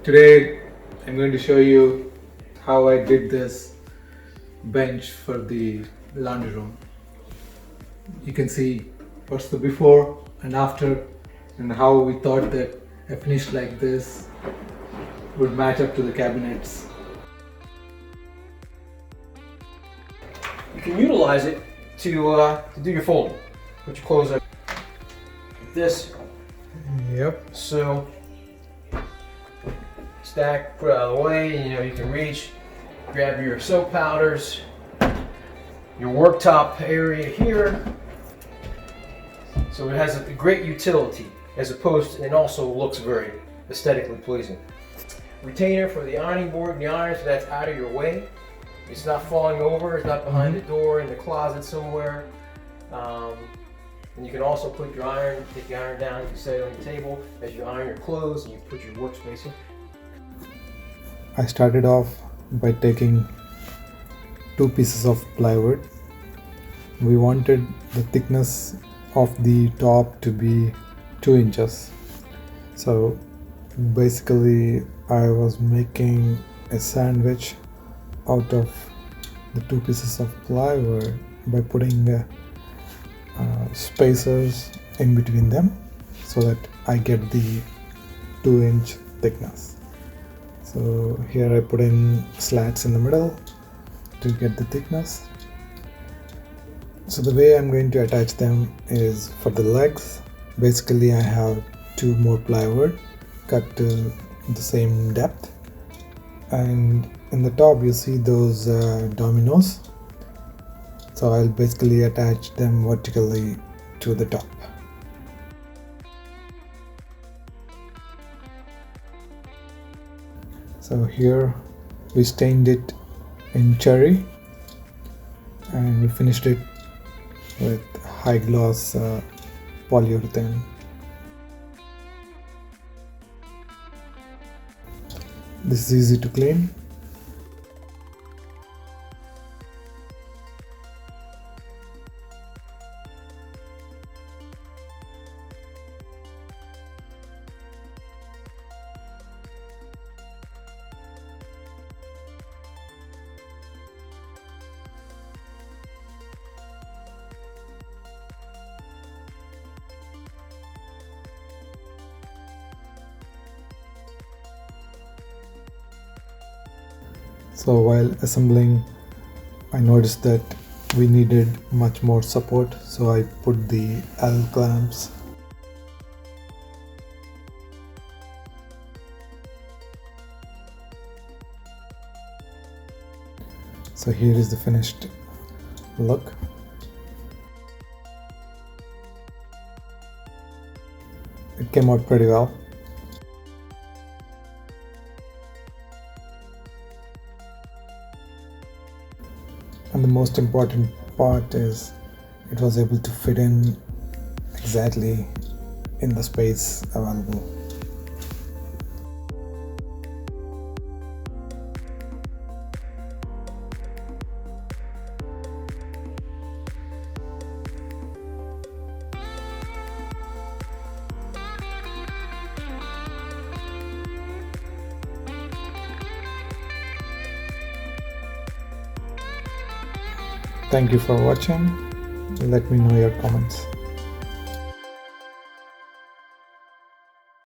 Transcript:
Today I'm going to show you how I did this bench for the laundry room. You can see what's the before and after and how we thought that a finish like this would match up to the cabinets. You can utilize it to do your folding. Put your clothes up like this. Yep. So stack, put it out of the way. You can reach, grab your soap powders, your worktop area here. So it has a great utility as opposed to, and also looks very aesthetically pleasing. Retainer for the ironing board and the iron, so that's out of your way. It's not falling over, it's not behind the door in the closet somewhere. And you can also put your iron, take the iron down, you can set it on the table as you iron your clothes and you put your workspace in. I started off by taking 2 pieces of plywood. We wanted the thickness of the top to be 2 inches. So basically I was making a sandwich out of the 2 pieces of plywood by putting spacers in between them so that I get the 2-inch thickness. So here I put in slats in the middle to get the thickness. So the way I'm going to attach them is for the legs. Basically I have 2 more plywood cut to the same depth, and in the top you see those dominoes. So I'll basically attach them vertically to the top. So here we stained it in cherry and we finished it with high gloss polyurethane. This is easy to clean. So while assembling, I noticed that we needed much more support, so I put the L clamps. So here is the finished look. It came out pretty well. And the most important part is it was able to fit in exactly in the space available. Thank you for watching. Let me know your comments.